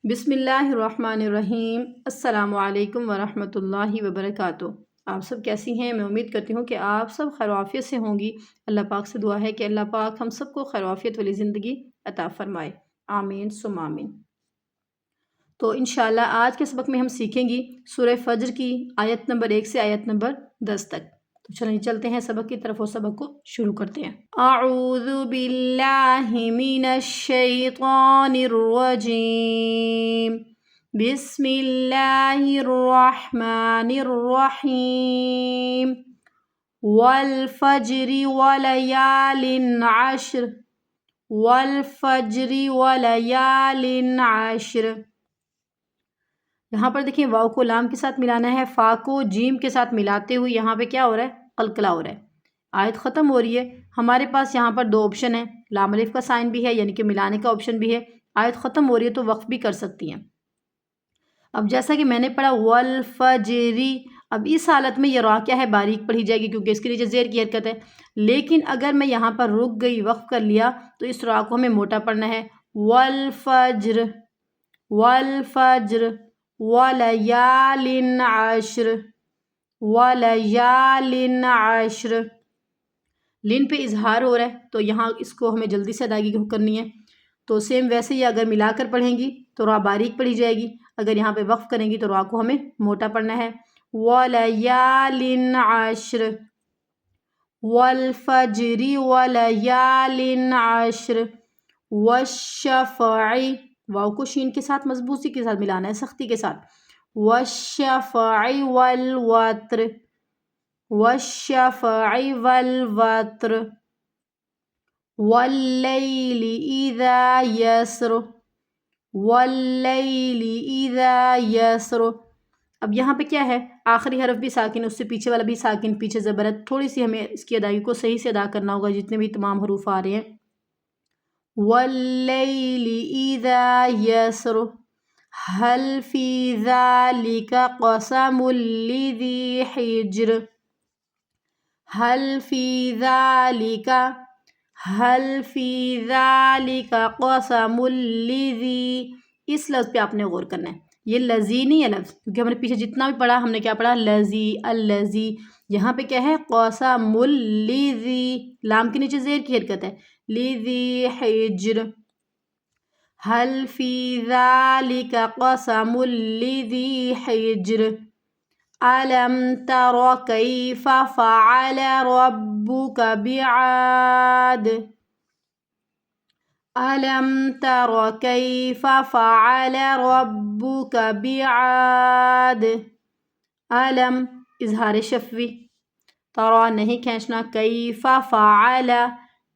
بسم اللہ الرحمن الرحیم۔ السلام علیکم ورحمۃ اللہ وبرکاتہ۔ آپ سب کیسی ہیں؟ میں امید کرتی ہوں کہ آپ سب خیر و عافیت سے ہوں گی۔ اللہ پاک سے دعا ہے کہ اللہ پاک ہم سب کو خیر و عافیت والی زندگی عطا فرمائے، آمین ثم آمین۔ تو انشاءاللہ آج کے سبق میں ہم سیکھیں گی سورہ فجر کی آیت نمبر 1 سے آیت نمبر 10 تک۔ تو چلیں چلتے ہیں سبق کی طرف اور سبق کو شروع کرتے ہیں۔ اعوذ باللہ من الشیطان الرجیم، بسم اللہ الرحمن الرحیم، والفجر ولیال عشر، والفجر ولیال عشر۔ یہاں پر دیکھیں واو کو لام کے ساتھ ملانا ہے، فا کو جیم کے ساتھ ملاتے ہوئے یہاں پہ کیا ہو رہا ہے؟ قلقلہ ہو رہا ہے۔ آیت ختم ہو رہی ہے، ہمارے پاس یہاں پر 2 آپشن ہیں، لام الف کا سائن بھی ہے یعنی کہ ملانے کا آپشن بھی ہے۔ آیت ختم ہو رہی ہے تو وقف بھی کر سکتی ہیں۔ اب جیسا کہ میں نے پڑھا والفجری، اب اس حالت میں یہ را کیا ہے؟ باریک پڑھی جائے گی کیونکہ اس کے نیچے زیر کی حرکت ہے۔ لیکن اگر میں یہاں پر رک گئی، وقف کر لیا، تو اس را کو ہمیں موٹا پڑھنا ہے۔ والفجر، والفجر ولیال عشر، ولیال عشر۔ لن پہ اظہار ہو رہا ہے تو یہاں اس کو ہمیں جلدی سے ادائیگی کرنی ہے۔ تو سیم ویسے ہی اگر ملا کر پڑھیں گی تو را باریک پڑھی جائے گی، اگر یہاں پہ وقف کریں گی تو را کو ہمیں موٹا پڑھنا ہے۔ ولیال عشر، والفجر ولیال عشر، والشفع، واو کو شین کے ساتھ مضبوطی کے ساتھ ملانا ہے، سختی کے ساتھ۔ والشفع والوتر، والشفع والوتر، واللیل اذا یسر، واللیل اذا یسر۔ اب یہاں پہ کیا ہے؟ آخری حرف بھی ساکن، اس سے پیچھے والا بھی ساکن، پیچھے زبرت، تھوڑی سی ہمیں اس کی ادائیگی کو صحیح سے ادا کرنا ہوگا جتنے بھی تمام حروف آ رہے ہیں۔ واللیل اذا یسر، هل فی ذلک قسم لذی حجر، هل فی ذلک، هل فی ذلک قسم لذی، اس لفظ پہ آپ نے غور کرنا ہے، یہ لذی نہیں ہے لفظ، کیونکہ ہم نے پیچھے جتنا بھی پڑھا ہم نے کیا پڑھا؟ لذی، اللذی۔ یہاں پہ کیا ہے؟ قسم لذی، لام کے نیچے زیر کی حرکت ہے، لذی حجر، هل فی ذلک قسم لذی حجر، ألم تر كيف فعل ربك بعاد، ألم تر كيف فعل ربك بعاد، ألم اظہار شفوی، ترا نہیں کھینچنا، کیف فعل،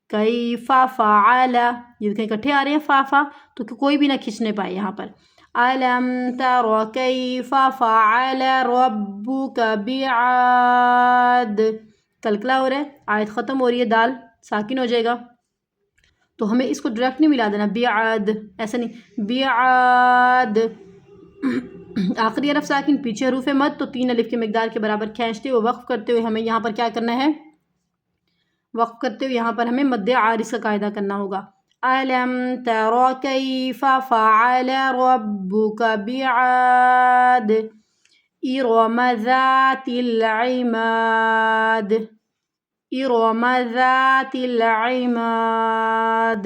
کیف فعل، یہ دیکھیں اکٹھے آ رہے ہیں فا تو کوئی بھی نہ کھینچنے پائے یہاں پر۔ ألم تر كيف فعل ربك بعاد، قلقلہ ہو رہا ہے، آیت ختم ہو رہی ہے، دال ساکن ہو جائے گا تو ہمیں اس کو ڈائریکٹ نہیں ملا دینا، بعاد ایسا نہیں، بعاد۔ آخری حرف ساکن، پیچھے حروف مد، تو 3 الف کی مقدار کے برابر کھینچتے ہوئے وقف کرتے ہوئے ہمیں یہاں پر کیا کرنا ہے؟ وقف کرتے ہوئے یہاں پر ہمیں مد عارض کا قاعدہ کرنا ہوگا۔ ألم تر كيف فعل ربك بعاد، إرم ذات العماد، إرم ذات العماد،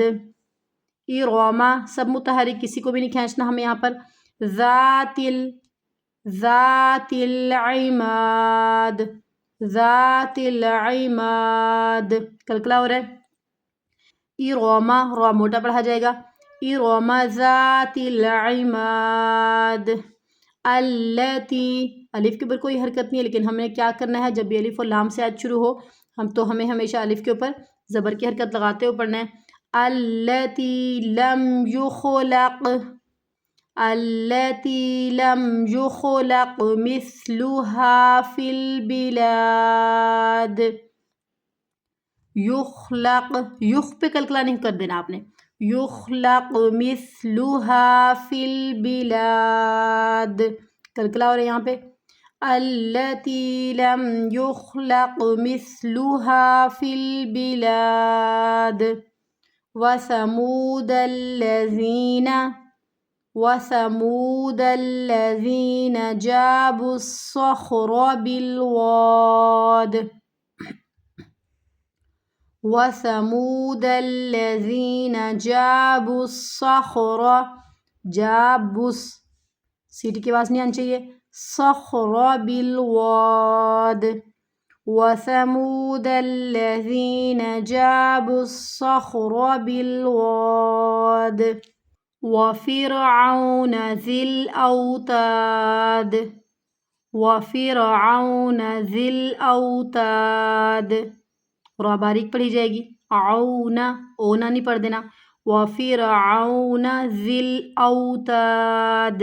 إرم سب متحرک، کسی کو بھی نہیں کھینچنا ہمیں یہاں پر، ذات العماد، ذات العماد، قلقلہ ہو رہا ہے۔ ارم، را موٹا پڑھا جائے گا، ارم ذات العماد، التی، الف کے اوپر کوئی حرکت نہیں ہے، لیکن ہمیں کیا کرنا ہے؟ جب بھی الف اور لام سے آیت شروع ہو تو ہمیں ہمیشہ الف کے اوپر زبر کی حرکت لگاتے ہوئے پڑھنا ہے۔ التی لم یخلق، التی لم یخلق مثلها فی البلاد، یخلق، یخ پہ قلقلہ نہیں کر دینا آپ نے، یخلق مثلها فی البلاد، قلقلہ ہو رہا ہے یہاں پہ، التی لم یخلق مثلها فی البلاد، وثمود الذین، وثمود الذين جابوا الصخر بالواد وثمود الذين جابوا الصخر جابوا سیٹی کی آواز نہیں آنی چاہیے صخر بالواد وثمود الذين جابوا الصخر بالواد وفرعون ذي الأوتاد وفرعون ذي الأوتاد را باریک پڑھی جائے گی اونا اونا نہیں پڑھ دینا وفرعون ذی الاوتاد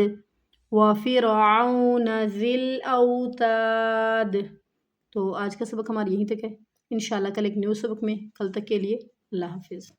وفرعون ذی الاوتاد تو آج کا سبق ہمارا یہیں تک ہے انشاءاللہ کل ایک نیو سبق میں کل تک کے لیے اللہ حافظ